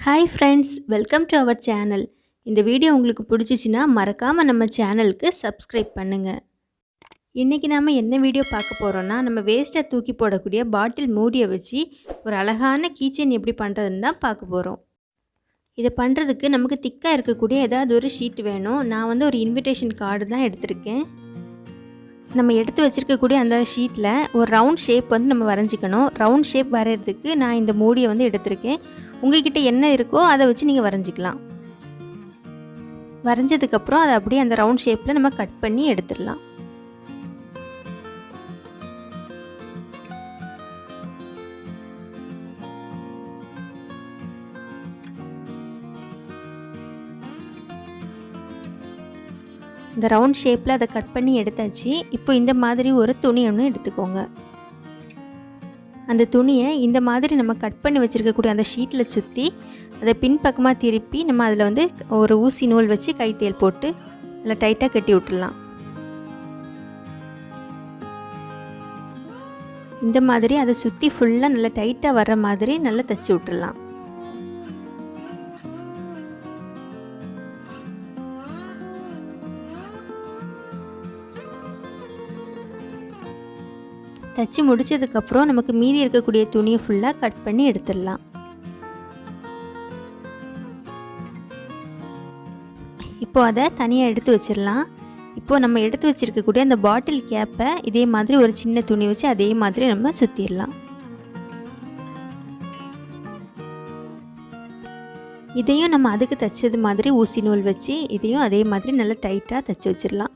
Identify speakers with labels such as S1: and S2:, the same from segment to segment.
S1: Hi friends, welcome to our channel. இந்த video உங்களுக்கு பிடிச்சிச்சின்னா மறக்காமல் நம்ம சேனலுக்கு சப்ஸ்கிரைப் பண்ணுங்கள். இன்றைக்கி நாம் என்ன வீடியோ பார்க்க போகிறோன்னா, நம்ம வேஸ்ட்டை தூக்கி போடக்கூடிய பாட்டில் மூடியை வச்சு ஒரு அழகான கீச்செயின் எப்படி பண்ணுறதுன்னு தான் பார்க்க போகிறோம். இதை பண்ணுறதுக்கு நமக்கு திக்காக இருக்கக்கூடிய ஏதாவது ஒரு ஷீட் வேணும். நான் ஒரு இன்விடேஷன் கார்டு தான் எடுத்திருக்கேன். நம்ம எடுத்து வச்சுருக்கக்கூடிய அந்த ஷீட்டில் ஒரு ரவுண்ட் ஷேப் நம்ம வரைஞ்சிக்கணும். ரவுண்ட் ஷேப் வரைகிறதுக்கு நான் இந்த மூடியை எடுத்திருக்கேன். உங்கள்கிட்ட என்ன இருக்கோ அதை வச்சு நீங்கள் வரைஞ்சிக்கலாம். வரைஞ்சதுக்கப்புறம் அதை அப்படியே அந்த ரவுண்ட் ஷேப்பில் நம்ம கட் பண்ணி எடுத்துடலாம். இந்த ரவுண்ட் ஷேப்பில் அதை கட் பண்ணி எடுத்தாச்சு. இப்போ இந்த மாதிரி ஒரு துணி ஒன்று எடுத்துக்கோங்க. அந்த துணியை இந்த மாதிரி நம்ம கட் பண்ணி வச்சுருக்கக்கூடிய அந்த ஷீட்டில் சுற்றி அதை பின்பக்கமாக திருப்பி நம்ம அதில் ஒரு ஊசி நூல் வச்சு கைத்தேல் போட்டு நல்லா டைட்டாக கட்டி விட்டுடலாம். இந்த மாதிரி அதை சுற்றி ஃபுல்லாக நல்லா டைட்டாக வர்ற மாதிரி நல்லா தைச்சி விட்டுடலாம். தச்சு முடிச்சதுக்கப்புறம் நமக்கு மீதி இருக்கக்கூடிய துணியை ஃபுல்லாக கட் பண்ணி எடுத்துடலாம். இப்போ அதை தனியாக எடுத்து வச்சிடலாம். இப்போது நம்ம எடுத்து வச்சுருக்கக்கூடிய அந்த பாட்டில் கேப்பை இதே மாதிரி ஒரு சின்ன துணி வச்சு அதே மாதிரி நம்ம சுற்றிடலாம். இதையும் நம்ம அதுக்கு தைச்சது மாதிரி ஊசி நூல் வச்சு இதையும் அதே மாதிரி நல்லா டைட்டாக தைச்சி வச்சிடலாம்.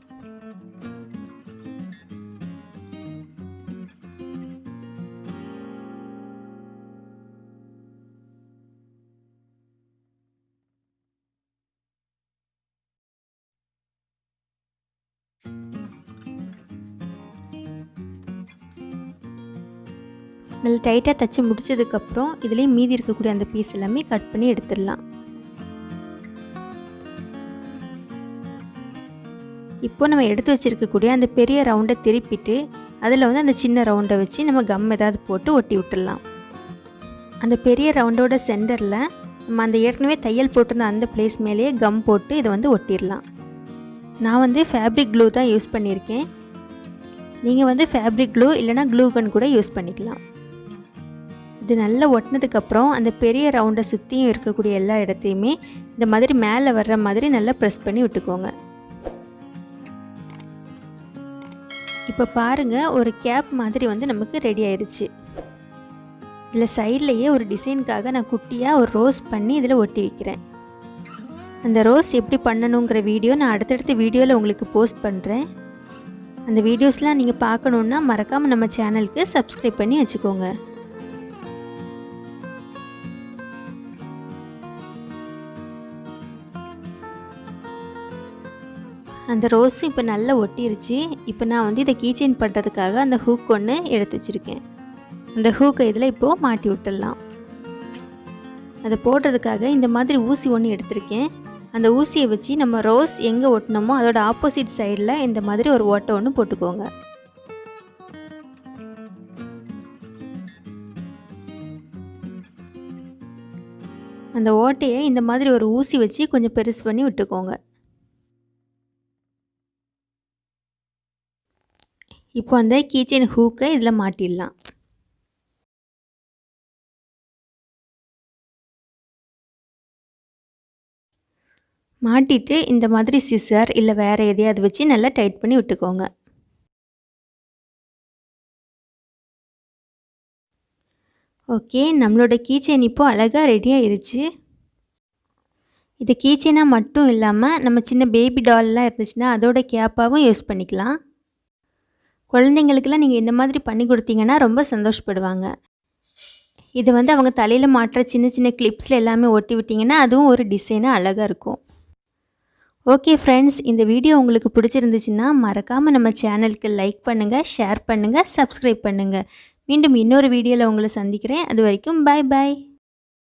S1: நல்லா டைட்டாக தைச்சி முடிச்சதுக்கப்புறம் இதுலேயும் மீதி இருக்கக்கூடிய அந்த பீஸ் எல்லாமே கட் பண்ணி எடுத்துடலாம். இப்போ நம்ம எடுத்து வச்சுருக்கக்கூடிய அந்த பெரிய ரவுண்டை திருப்பிட்டு அதில் அந்த சின்ன ரவுண்டை வச்சு நம்ம கம் ஏதாவது போட்டு ஒட்டி விட்டுடலாம். அந்த பெரிய ரவுண்டோட சென்டரில் நம்ம அந்த ஏற்கனவே தையல் போட்டிருந்த அந்த பிளேஸ் மேலேயே கம் போட்டு இதை ஒட்டிடலாம். நான் ஃபேப்ரிக் க்ளூ தான் யூஸ் பண்ணியிருக்கேன். நீங்கள் ஃபேப்ரிக் க்ளூ இல்லைனா க்ளூ கன் கூட யூஸ் பண்ணிக்கலாம். இது நல்லா ஒட்டினதுக்கப்புறம் அந்த பெரிய ரவுண்டை சுற்றியும் இருக்கக்கூடிய எல்லா இடத்தையுமே இந்த மாதிரி மேலே வர்ற மாதிரி நல்லா ப்ரெஸ் பண்ணி விட்டுக்கோங்க. இப்போ பாருங்கள், ஒரு கேப் மாதிரி நமக்கு ரெடி ஆயிடுச்சு. இதில் சைட்லேயே ஒரு டிசைனுக்காக நான் குட்டியாக ஒரு ரோஸ் பண்ணி இதில் ஒட்டி வைக்கிறேன். அந்த ரோஸ் எப்படி பண்ணணுங்கிற வீடியோ நான் அடுத்தடுத்த வீடியோவில் உங்களுக்கு போஸ்ட் பண்ணுறேன். அந்த வீடியோஸ்லாம் நீங்கள் பார்க்கணுன்னா மறக்காமல் நம்ம சேனலுக்கு சப்ஸ்கிரைப் பண்ணி வச்சுக்கோங்க. அந்த ரோஸும் இப்போ நல்லா ஒட்டிருச்சு. இப்போ நான் இதை கீச்செயின் பண்ணுறதுக்காக அந்த ஹூக் ஒன்று எடுத்து வச்சுருக்கேன். அந்த ஹூக்கை இதில் இப்போது மாட்டி விட்டுடலாம். அதை போடுறதுக்காக இந்த மாதிரி ஊசி ஒன்று எடுத்திருக்கேன். அந்த ஊசியை வச்சு நம்ம ரோஸ் எங்கே ஒட்டினோமோ அதோட ஆப்போசிட் சைடில் இந்த மாதிரி ஒரு ஓட்டை ஒன்று போட்டுக்கோங்க. அந்த ஓட்டையை இந்த மாதிரி ஒரு ஊசி வச்சு கொஞ்சம் பெருசு பண்ணி விட்டுக்கோங்க. இப்போ அந்த கீச்செயின் ஹூக்கை இதில் மாட்டிடலாம். மாட்டிட்டு இந்த மாதிரி சிசர் இல்லை வேறு எதையாவது வச்சு நல்லா டைட் பண்ணி விட்டுக்கோங்க. ஓகே, நம்மளோட கீச்செயின் இப்போது அழகாக ரெடி ஆயிருச்சு. இது கீச்செயினாக மட்டும் இல்லாமல் நம்ம சின்ன பேபி டால்லாம் இருந்துச்சுன்னா அதோட கேப்பாகவும் யூஸ் பண்ணிக்கலாம். குழந்தைங்களுக்கெல்லாம் நீங்கள் இந்த மாதிரி பண்ணி கொடுத்தீங்கன்னா ரொம்ப சந்தோஷப்படுவாங்க. இது அவங்க தலையில் மாட்டுற சின்ன சின்ன கிளிப்ஸில் எல்லாமே ஒட்டி விட்டிங்கன்னா அதுவும் ஒரு டிசைனாக அழகாக இருக்கும். ஓகே ஃப்ரெண்ட்ஸ், இந்த வீடியோ உங்களுக்கு பிடிச்சிருந்துச்சுன்னா மறக்காமல் நம்ம சேனலுக்கு லைக் பண்ணுங்கள், ஷேர் பண்ணுங்கள், சப்ஸ்கிரைப் பண்ணுங்கள். மீண்டும் இன்னொரு வீடியோவில் உங்களை சந்திக்கிறேன். அது வரைக்கும் பாய் பாய்.